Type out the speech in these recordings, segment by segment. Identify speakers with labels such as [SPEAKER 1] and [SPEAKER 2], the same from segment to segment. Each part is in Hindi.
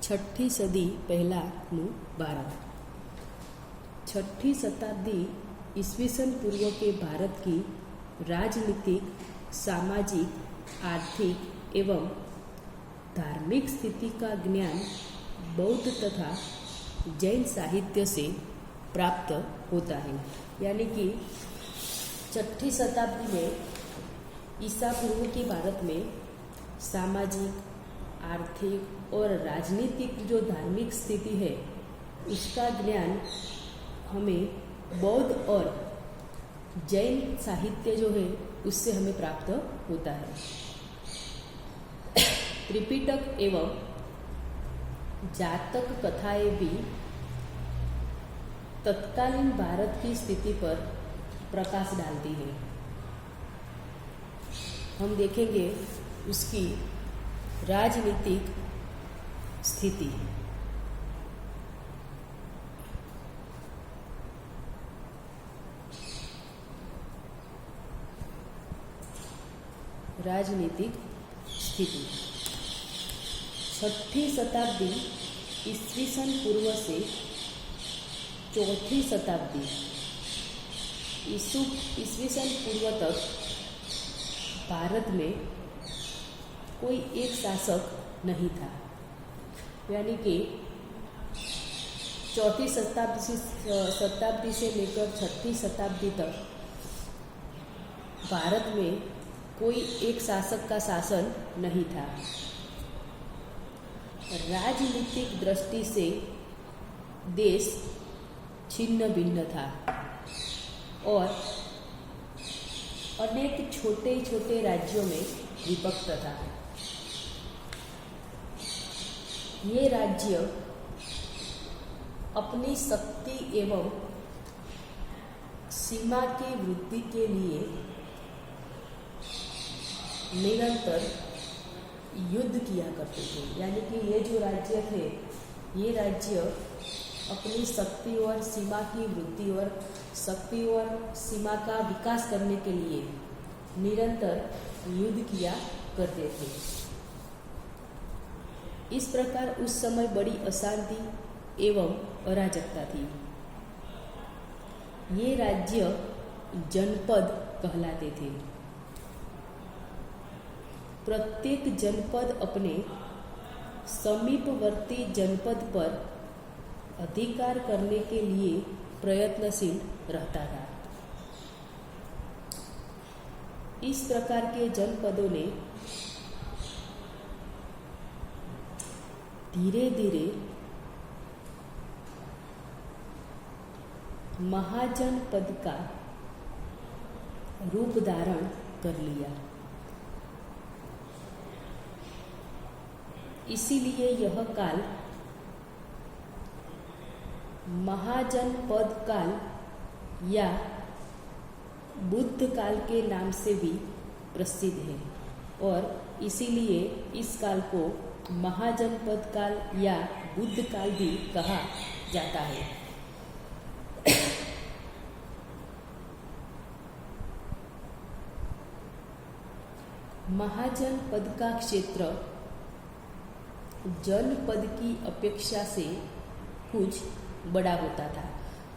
[SPEAKER 1] छठी सदी પહેલાનું भारत। छठी शताब्दी ईस्वीसन पूर्व के भारत की राजनीतिक, सामाजिक, आर्थिक एवं धार्मिक स्थिति का ज्ञान बौद्ध तथा जैन साहित्य से प्राप्त होता है। यानी कि छठी शताब्दी में ईसा पूर्व की भारत में सामाजिक, आर्थिक और राजनीतिक जो धार्मिक स्थिति है उसका ज्ञान हमें बौद्ध और जैन साहित्य जो है उससे हमें प्राप्त होता है। त्रिपिटक एवं जातक कथाएं भी तत्कालीन भारत की स्थिति पर प्रकाश डालती हैं। हम देखेंगे उसकी राजनीतिक स्थिति। राजनीतिक स्थिति छठी शताब्दी ईस्वीसन पूर्व से चौथी शताब्दी ईस्वीसन पूर्व तक भारत में कोई एक शासक नहीं था। यानी कि चौथी शताब्दी से लेकर छठी शताब्दी तक भारत में कोई एक शासक का शासन नहीं था। राजनीतिक दृष्टि से देश छिन्न भिन्न था और अनेक छोटे छोटे राज्यों में विभक्त था। ये राज्य अपनी शक्ति एवं सीमा की वृद्धि के लिए निरंतर युद्ध किया करते थे। यानी कि ये जो राज्य थे ये राज्य अपनी शक्ति और सीमा की वृद्धि और शक्ति और सीमा का विकास करने के लिए निरंतर युद्ध किया करते थे। इस प्रकार उस समय बड़ी अशांति एवं अराजकता थी। ये राज्य जनपद कहलाते थे। प्रत्येक जनपद अपने समीपवर्ती जनपद पर अधिकार करने के लिए प्रयत्नशील रहता था। इस प्रकार के जनपदों ने धीरे धीरे महाजनपद का रूप धारण कर लिया। इसीलिए यह काल महाजनपद काल या बुद्ध काल के नाम से भी प्रसिद्ध है और इसीलिए इस काल को महाजनपद काल या बुद्ध काल भी कहा जाता है। महाजनपद का क्षेत्र जनपद की अपेक्षा से कुछ बड़ा होता था।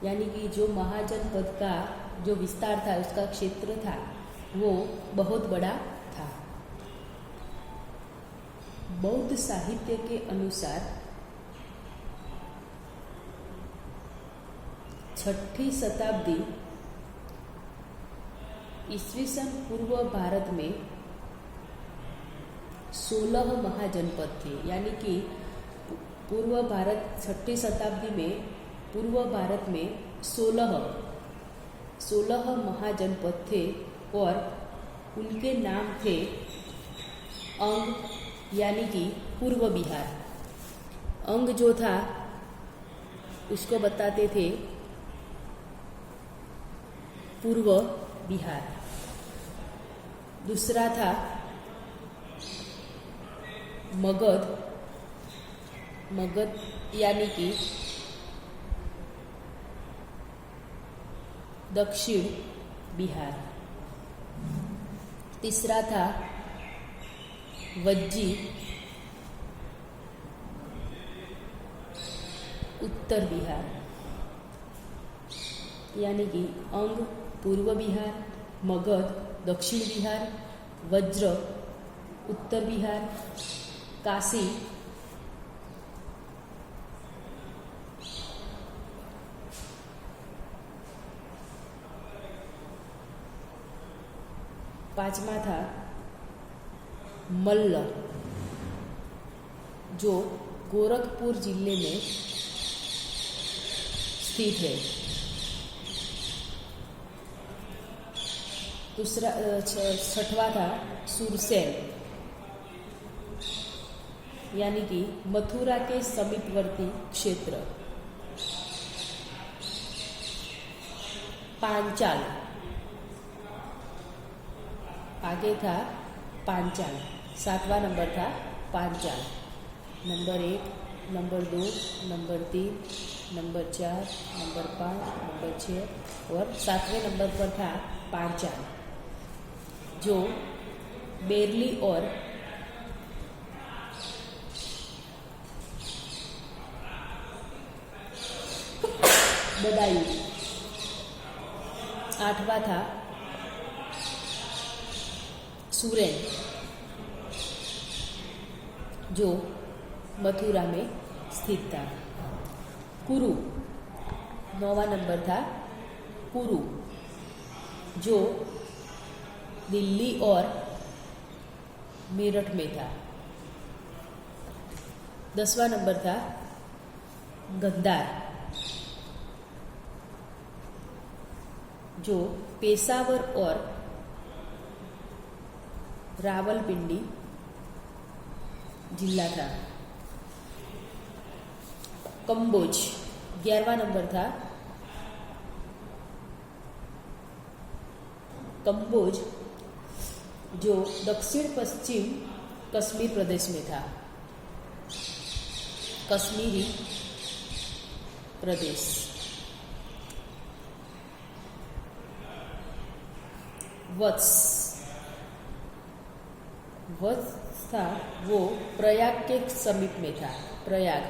[SPEAKER 1] यानी कि जो महाजनपद का जो विस्तार था उसका क्षेत्र था वो बहुत बड़ा था। बौद्ध साहित्य के अनुसार छठी शताब्दी ईस्वीसन पूर्व भारत में 16 महाजनपद थे। यानी कि पूर्व भारत छठी शताब्दी में पूर्व भारत में 16 महाजनपद थे और उनके नाम थे अंग यानी कि पूर्व बिहार। अंग जो था उसको बताते थे पूर्व बिहार। दूसरा था मगध यानी कि दक्षिण बिहार। तीसरा था वज्जी उत्तर बिहार, यानी कि अंग पूर्व बिहार, मगध दक्षिण बिहार, वज्र उत्तर बिहार, काशी पांचवा था मल्ल, जो गोरखपुर जिले में स्थित है। दूसरा छठवा था सुरसेन, यानी कि मथुरा के समीपवर्ती क्षेत्र। पांचाल, आगे था पांचाल, सातवां नंबर था Panchal. Number 1, number 2, number 3, number 4, number 5, number 6 और 7वें नंबर पर था पांचाल, जो बेरली और बदायूं। 8वां था सूरेन, जो मथुरा में स्थित था। कुरु, 9वां नंबर था कुरु, जो दिल्ली और मेरठ में था। 10वां नंबर था गद्दार, जो पेशावर और रावलपिंडी जिला था। कंबोज, 11वां नंबर था कंबोज, जो दक्षिण पश्चिम कश्मीर प्रदेश में था। कश्मीरी प्रदेश। वत्स था, वो प्रयाग के समीप में था, प्रयाग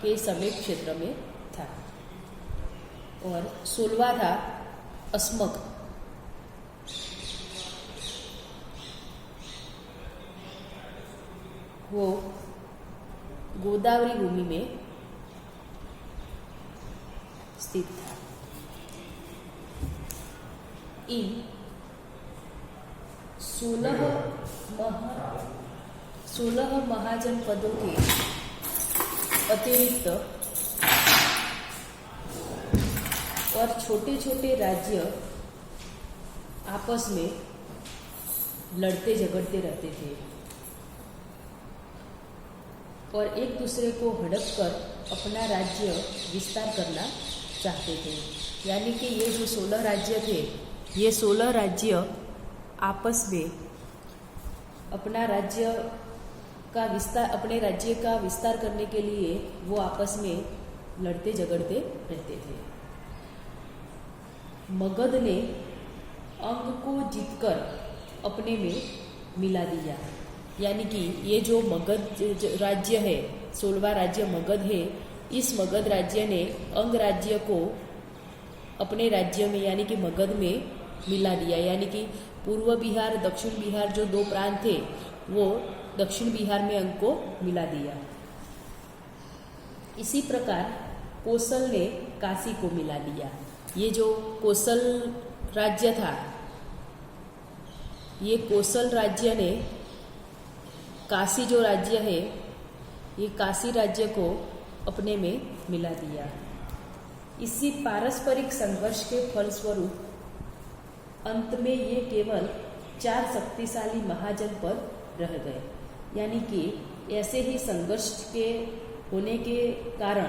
[SPEAKER 1] के समीप क्षेत्र में था। और 16वां था अस्मक, वो गोदावरी भूमि में स्थित था। इन 16 महाजनपदों के अतिरिक्त और छोटे छोटे राज्य आपस में लड़ते झगड़ते रहते थे और एक दूसरे को हड़प कर अपना राज्य विस्तार करना चाहते थे। यानी कि ये जो 16 राज्य थे, ये 16 राज्य आपस में अपना राज्य का विस्तार, अपने राज्य का विस्तार करने के लिए वो आपस में लड़ते झगड़ते रहते थे। मगध ने अंग को जीतकर अपने में मिला दिया। यानी कि ये जो मगध राज्य है, 16वां राज्य मगध है, इस मगध राज्य ने अंग राज्य को अपने राज्य में यानी कि मगध में मिला दिया। यानी कि पूर्व बिहार दक्षिण बिहार जो 2 प्रांत थे, वो दक्षिण बिहार में अंग को मिला दिया। इसी प्रकार कोसल ने काशी को मिला दिया। ये जो कोसल राज्य था, ये कोसल राज्य ने काशी जो राज्य है, ये काशी राज्य को अपने में मिला दिया। इसी पारस्परिक संघर्ष के फलस्वरूप अंत में ये केवल 4 शक्तिशाली महाजनपद रह गए। यानी कि ऐसे ही संघर्ष के होने के कारण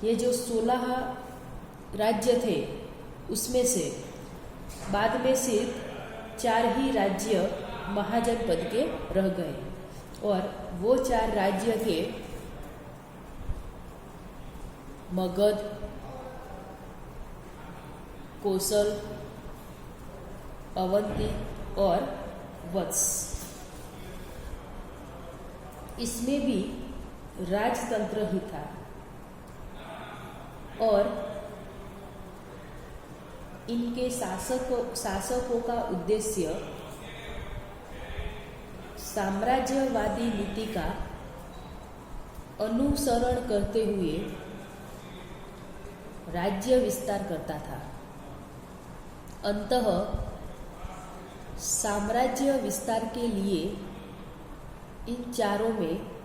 [SPEAKER 1] ये जो 16 राज्य थे, उसमें से बाद में सिर्फ 4 ही राज्य महाजनपद के रह गए और वो 4 राज्य थे मगध, कोसल, अवंती और वत्स। इसमें भी राजतंत्र ही था और इनके शासकों का उद्देश्य साम्राज्यवादी नीति का अनुसरण करते हुए राज्य विस्तार करता था। अंततः साम्राज्य विस्तार के लिए इन चारों में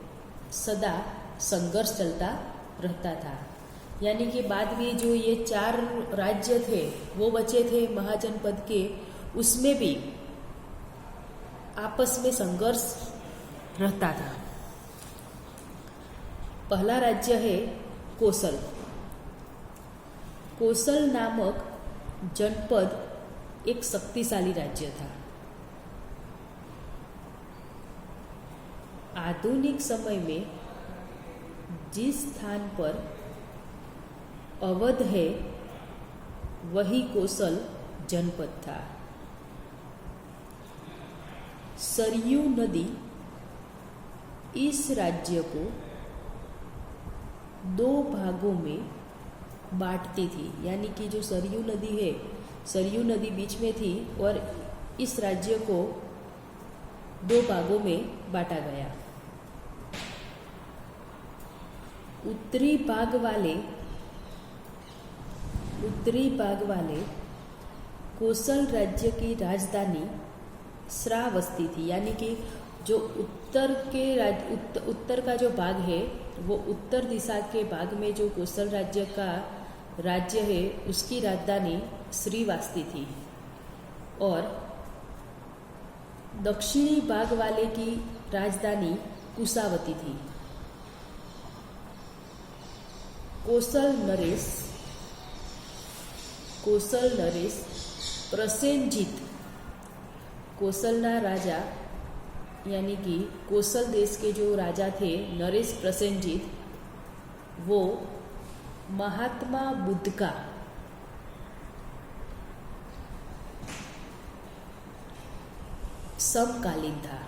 [SPEAKER 1] सदा संघर्ष चलता रहता था। यानी कि बाद में जो ये 4 राज्य थे वो बचे थे महाजनपद के, उसमें भी आपस में संघर्ष रहता था। पहला राज्य है कोसल। कोसल नामक जनपद एक शक्तिशाली राज्य था। आधुनिक समय में जिस स्थान पर अवध है वही कोसल जनपद था। सरयू नदी इस राज्य को 2 भागों में बांटती थी। यानी कि जो सरयू नदी है, सरयू नदी बीच में थी और इस राज्य को 2 भागों में बांटा गया। उत्तरी भाग वाले कोसल राज्य की राजधानी श्रावस्ती थी। यानी कि जो उत्तर का जो भाग है वो उत्तर दिशा के भाग में जो कोसल राज्य है उसकी राजधानी श्रीवास्ती थी और दक्षिणी भाग वाले की राजधानी कुशावती थी। कोसल नरेश प्रसेनजीत कोसलना राजा यानी कि कोसल देश के जो राजा थे नरेश प्रसेनजीत, वो महात्मा बुद्ध का समकालीन था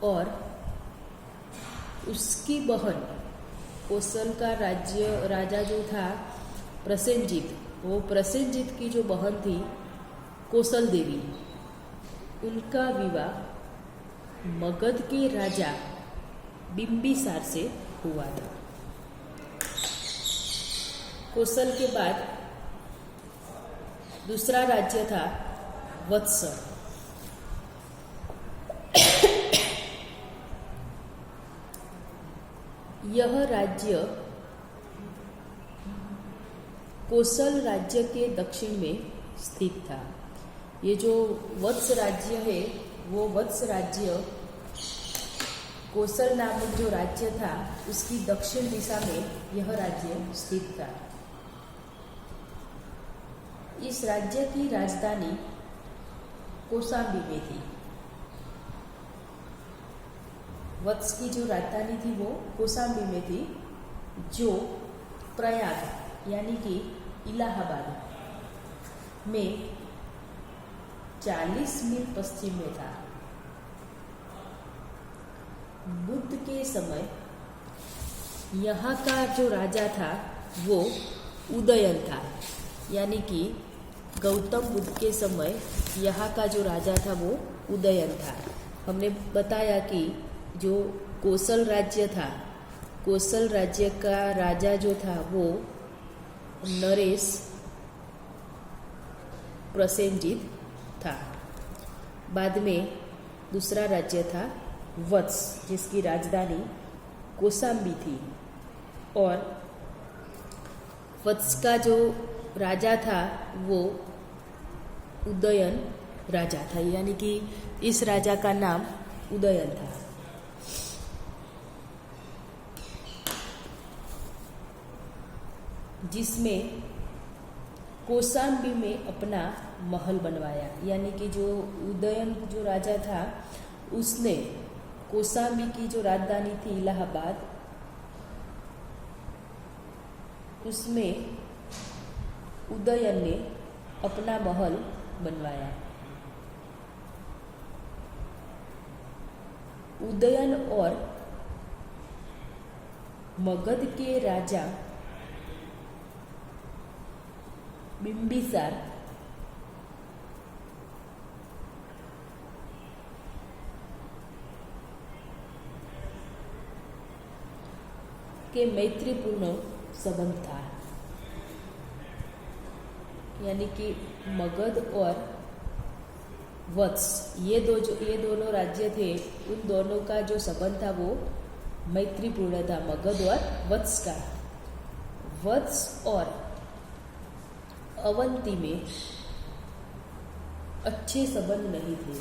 [SPEAKER 1] और उसकी बहन कोसल का राजा जो था प्रसेनजीत, वो प्रसेनजीत की जो बहन थी कोसल देवी, उनका विवाह मगध के राजा बिंबिसार से हुआ था। कोसल के बाद दूसरा राज्य था वत्स। यह राज्य कोसल राज्य के दक्षिण में स्थित था। ये जो वत्स राज्य है वो वत्स राज्य कोसल नामक जो राज्य था उसकी दक्षिण दिशा में यह राज्य स्थित था। इस राज्य की राजधानी कौशाम्बी में थी। वत्स की जो राजधानी थी वो कौशाम्बी में थी, जो प्रयाग यानी कि इलाहाबाद में 40 मील पश्चिम में था। बुद्ध के समय यहाँ का जो राजा था वो उदयन था। यानी कि गौतम बुद्ध के समय यहाँ का जो राजा था वो उदयन था। हमने बताया कि जो कोसल राज्य था, कोसल राज्य का राजा जो था वो नरेश प्रसेनजीत था। बाद में दूसरा राज्य था वत्स, जिसकी राजधानी कौशाम्बी थी और वत्स का जो राजा था वो उदयन राजा था। यानी कि इस राजा का नाम उदयन था। जिसमें कौशाम्बी में अपना महल बनवाया। यानी कि जो उदयन जो राजा था उसने कौशाम्बी की जो राजधानी थी इलाहाबाद, उसमें उदयन ने अपना महल बनवाया। उदयन और मगध के राजा बिंबिसार के मैत्रीपूर्ण संबंध था। यानी कि मगध और वत्स ये दोनों राज्य थे, उन दोनों का जो संबंध था वो मैत्रीपूर्ण था, मगध और वत्स का। वत्स और अवंती में अच्छे संबंध नहीं थे।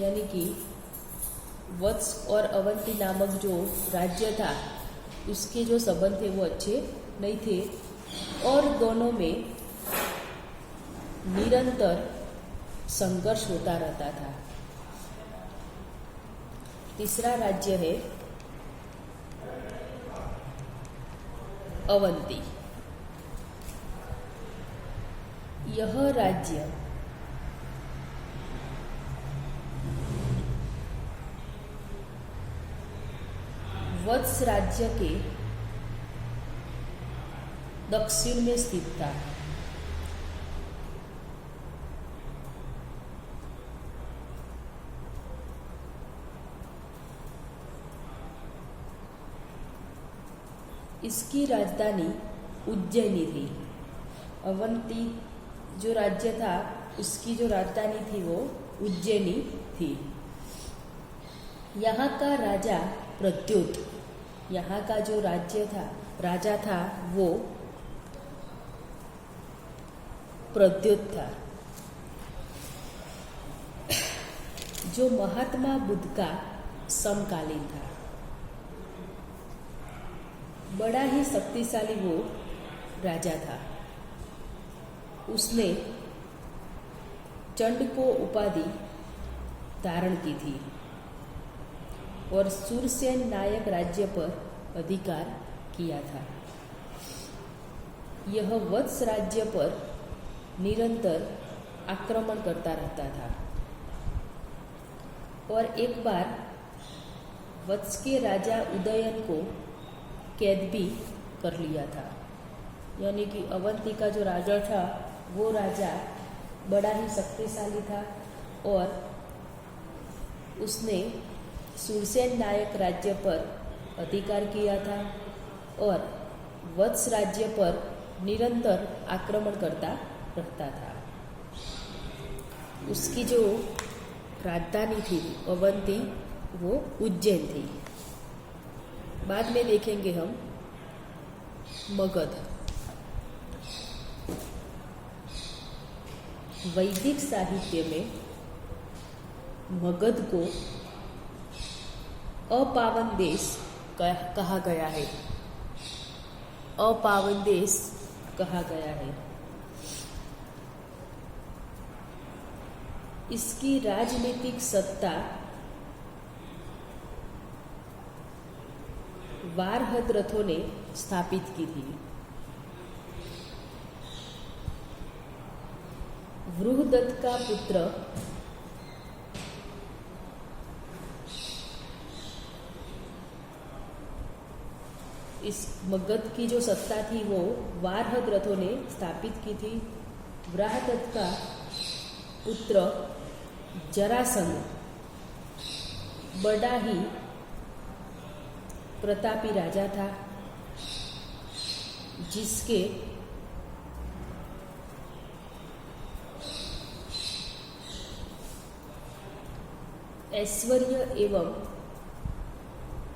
[SPEAKER 1] यानी कि वत्स और अवंती नामक जो राज्य था उसके जो संबंध थे वो अच्छे नहीं थे और दोनों में निरंतर संघर्ष होता रहता था। तीसरा राज्य है अवंती। यह राज्य वत्स राज्य के दक्षिण में स्थित था। इसकी राजधानी उज्जैनी थी। अवंती जो राज्य था उसकी जो राजधानी थी वो उज्जैनी थी। यहाँ का राजा प्रद्योत, यहाँ का जो राजा था वो प्रद्योत था, जो महात्मा बुद्ध का समकालीन था। बड़ा ही शक्तिशाली वो राजा था। उसने चंड को उपाधि धारण की थी और सूरसेन नायक राज्य पर अधिकार किया था। यह वत्स राज्य पर निरंतर आक्रमण करता रहता था और एक बार वत्स के राजा उदयन को कैद भी कर लिया था। यानी कि अवंती का जो राजा था वो राजा बड़ा ही शक्तिशाली था और उसने सूरसेन नायक राज्य पर अधिकार किया था और वत्स राज्य पर निरंतर आक्रमण करता रहता था। उसकी जो राजधानी थी अवंती वो उज्जैन थी। बाद में देखेंगे हम मगध। वैदिक साहित्य में मगध को अपावन देश कहा गया है। अपावन देश कहा गया है। इसकी राजनीतिक सत्ता वारहद्रथों ने स्थापित की थी। बृहदत्त का पुत्र इस मगध की जो सत्ता थी वो वारहद्रथों ने स्थापित की थी। बृहदत्त का पुत्र जरासंध बड़ा ही प्रतापी राजा था, जिसके ऐश्वर्य एवं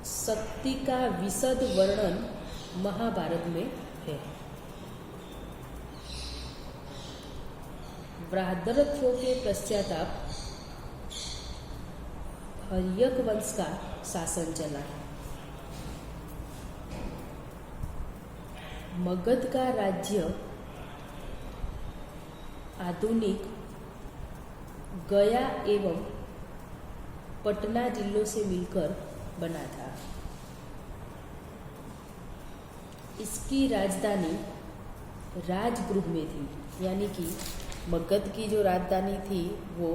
[SPEAKER 1] शक्ति का विशद वर्णन महाभारत में है। बृहद्रथों के पश्चाताप हर्यक वंश का शासन चला। मगध का राज्य आधुनिक गया एवं पटना जिलों से मिलकर बना था। इसकी राजधानी राजगृह में थी। यानी कि मगध की जो राजधानी थी वो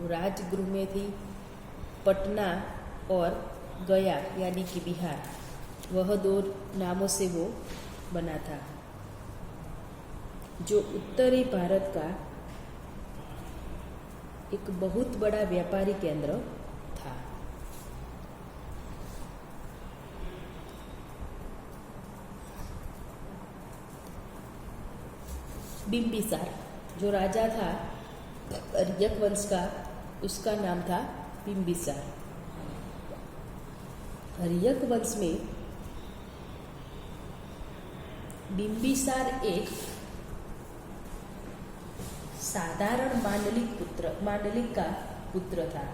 [SPEAKER 1] राजगृह में थी पटना और गया यानी कि बिहार, वह 2 नामों से वो बना था, जो उत्तरी भारत का एक बहुत बड़ा व्यापारी केंद्र था। बिंबिसार जो राजा था अर्यक वंश का, उसका नाम था बिंबिसार। अर्यक वंश में बिंबिसार एक साधारण मांडलिक का पुत्र था।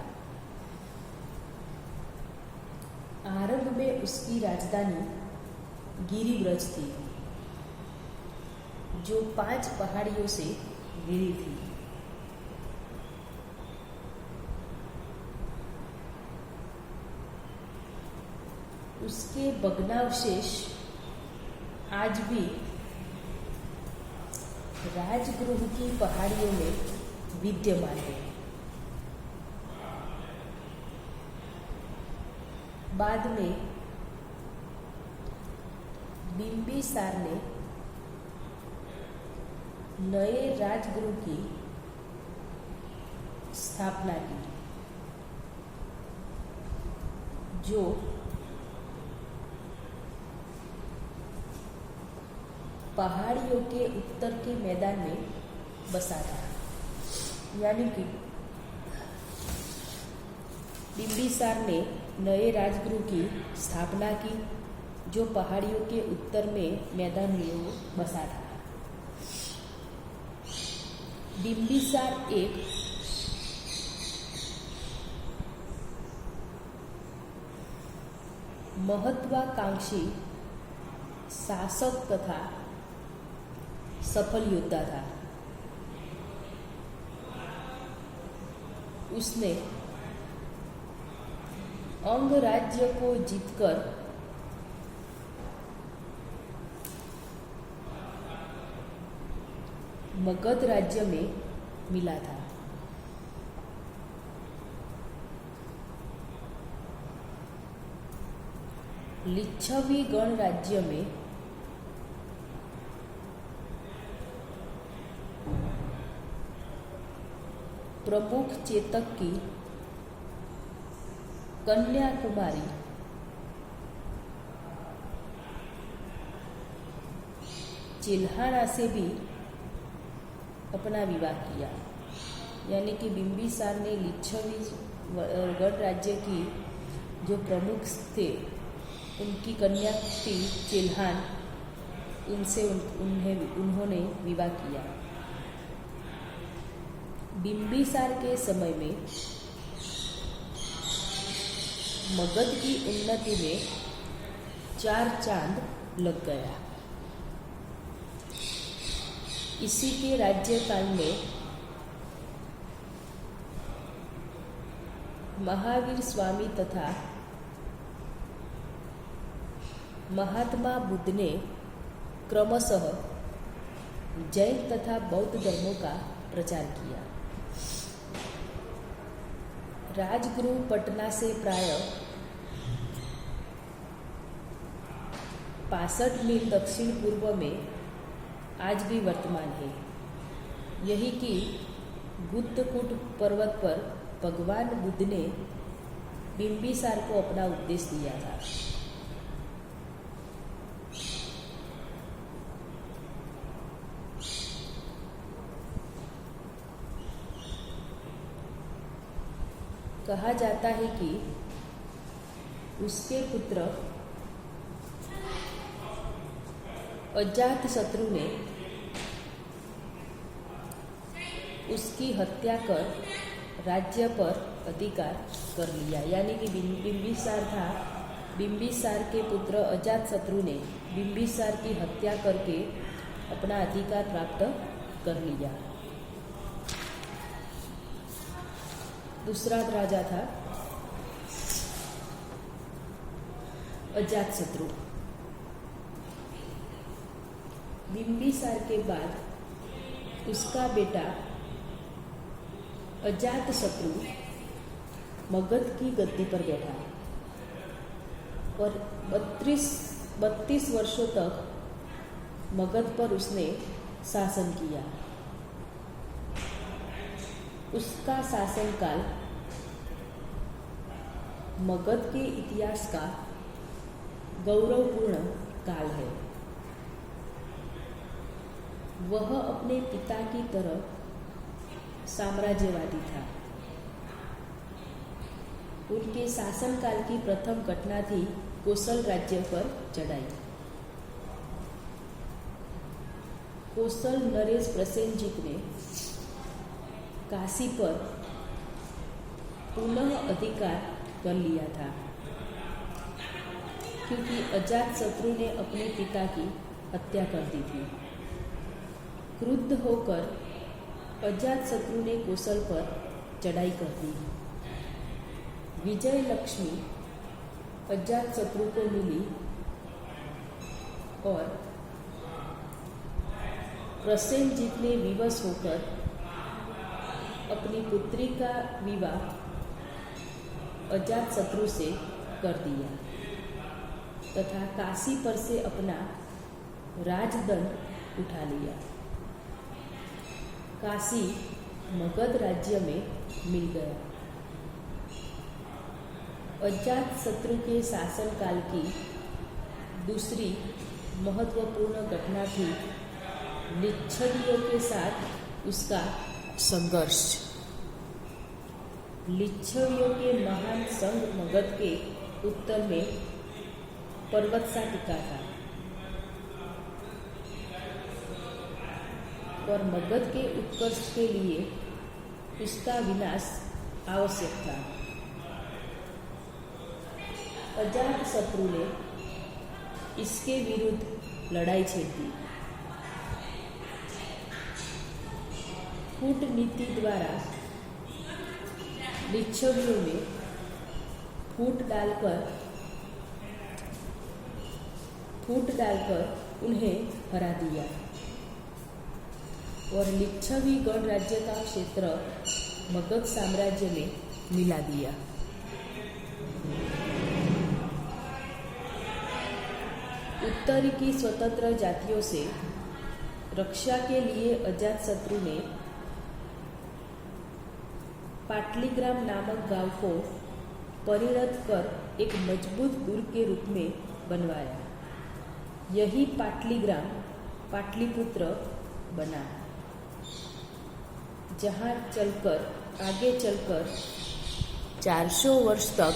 [SPEAKER 1] आरंभ में उसकी राजधानी गिरिब्रज थी, जो 5 पहाड़ियों से घिरी थी। उसके भग्नावशेष आज भी राजगृह की पहाड़ियों में विद्यमान है। बाद में बिंबिसार ने नए राजगृह की स्थापना की, जो पहाड़ियों के उत्तर के मैदान में बसा था। यानी कि बिंबिसार ने नए राजगृह की स्थापना की, जो पहाड़ियों के उत्तर में मैदान में बसा था। बिंबिसार एक महत्वाकांक्षी शासक तथा सफल योद्धा था। उसने अंग राज्य को जीतकर मगध राज्य में मिला था। लिच्छवी गणराज्य में प्रमुख चेतक की कन्याकुमारी चिल्हाना से भी अपना विवाह किया। यानी कि बिंबिसार ने लिच्छवी गणराज्य की जो प्रमुख थे, उनकी कन्या थी चिल्हान, उनसे उन्होंने विवाह किया। बिंबिसार के समय में मगध की उन्नति में 4 चांद लग गया। इसी के राज्यकाल में महावीर स्वामी तथा महात्मा बुद्ध ने क्रमशः जैन तथा बौद्ध धर्मों का प्रचार किया। राजगृह पटना से प्राय 65 मील दक्षिण पूर्व में आज भी वर्तमान है। यही कि बुद्धकूट पर्वत पर भगवान बुद्ध ने बिंबिसार को अपना उपदेश दिया था। कहा जाता है कि उसके पुत्र अजातशत्रु ने उसकी हत्या कर राज्य पर अधिकार कर लिया। यानी कि बिंबिसार था, बिंबिसार के पुत्र अजातशत्रु ने बिंबिसार की हत्या करके अपना अधिकार प्राप्त कर लिया। दूसरा राजा था अजातशत्रु। बिंबिसार के बाद उसका बेटा अजातशत्रु मगध की गद्दी पर बैठा और 32 वर्षों तक मगध पर उसने शासन किया। उसका शासनकाल मगध के इतिहास का गौरवपूर्ण काल है। वह अपने पिता की तरह साम्राज्यवादी था। उनके शासनकाल की प्रथम घटना थी कोसल राज्य पर चढ़ाई। कोसल नरेश प्रसेनजीत ने काशी पर पुनः अधिकार कर लिया था, क्योंकि अजातशत्रु ने अपने पिता की हत्या कर दी थी। क्रुद्ध होकर अजातशत्रु ने कोसल पर चढ़ाई कर दी। विजय लक्ष्मी अजातशत्रु को मिली और प्रसेनजीत ने विवश होकर अपनी पुत्री का विवाह अजातशत्रु से कर दिया तथा काशी पर से अपना राजदंड उठा लिया। काशी मगध राज्य में मिल गया। अजातशत्रु के शासनकाल की दूसरी महत्वपूर्ण घटना थी लिच्छवियों के साथ उसका संघर्ष। लिच्छवियों के महान संघ मगध के उत्तर में पर्वतसा टिका था और मगध के उत्कर्ष के लिए उसका विनाश आवश्यक था। अजातशत्रु ने इसके विरुद्ध लड़ाई छेड़ दी। कूटनीति द्वारा लिच्छवियों में फूट डालकर उन्हें हरा दिया और लिच्छवी गणराज्य का क्षेत्र मगध साम्राज्य में मिला दिया। उत्तर की स्वतंत्र जातियों से रक्षा के लिए अजातशत्रु ने पाटलीग्राम नामक गांव को परिणत कर एक मजबूत दुर्ग के रूप में बनवाया। यही पाटलीग्राम पाटलिपुत्र बना, जहां आगे चलकर 400 वर्ष तक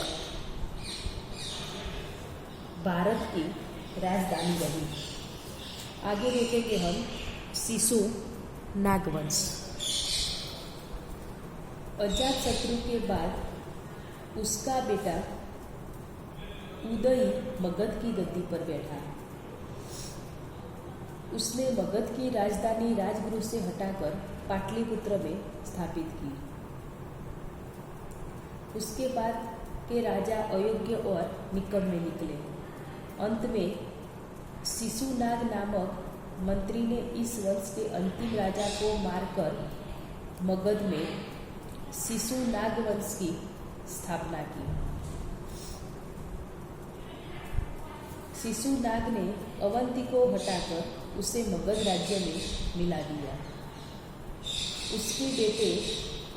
[SPEAKER 1] भारत की राजधानी रही। आगे देखेंगे हम शिशु नागवंश। अजातशत्रु के बाद उसका बेटा उदयी मगध की गद्दी पर बैठा। उसने मगध की राजधानी राजगृह से हटाकर पाटलिपुत्र में स्थापित की। उसके बाद के राजा अयोग्य और निकम्मे निकले। अंत में शिशुनाग नामक मंत्री ने इस वंश के अंतिम राजा को मारकर मगध में शिशुनाग वंश की स्थापना की। शिशुनाग ने अवंती को हटाकर उसे मगध राज्य में मिला दिया। उसके बेटे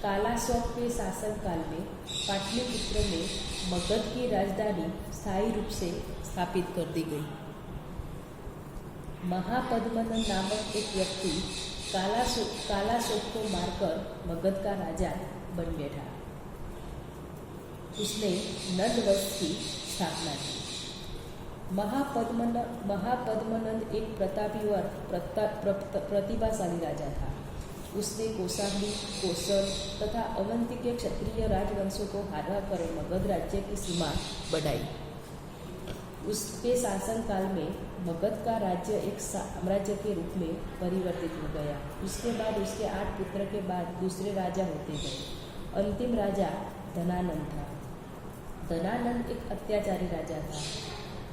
[SPEAKER 1] कालाशोक के शासनकाल में पाटलिपुत्र में मगध की राजधानी स्थायी रूप से स्थापित कर दी गई। महापद्मनंद नामक एक व्यक्ति कालाशोक को मारकर मगध का राजा बन बैठा। उसने नंद वंश की स्थापना की। महापद्मनंद एक प्रतापी और प्रतिभाशाली राजा था। उसने कौशाम्बी, कोसल तथा अवंती के क्षत्रिय राजवंशों को हरा कर मगध राज्य की सीमा बढ़ाई। उसके शासनकाल में मगध का राज्य एक साम्राज्य के रूप में परिवर्तित हो गया। उसके बाद उसके 8 पुत्र के बाद दूसरे राजा होते गए। अंतिम राजा धनानंद था। धनानंद एक अत्याचारी राजा था।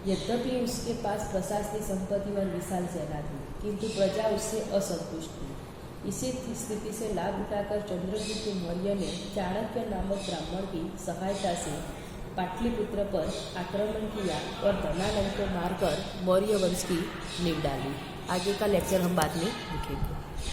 [SPEAKER 1] यद्यपि उसके पास प्रशासनिक संपत्ति और विशाल सेना थी, किंतु प्रजा उससे असंतुष्ट थी। इसी स्थिति से लाभ उठाकर चंद्रगुप्त मौर्य ने चाणक्य नामक ब्राह्मण की सहायता से पाटलिपुत्र पर आक्रमण किया और धनानंद को मारकर मौर्य वंश की नींव डाली। आगे का लेक्चर हम बाद में देखेंगे।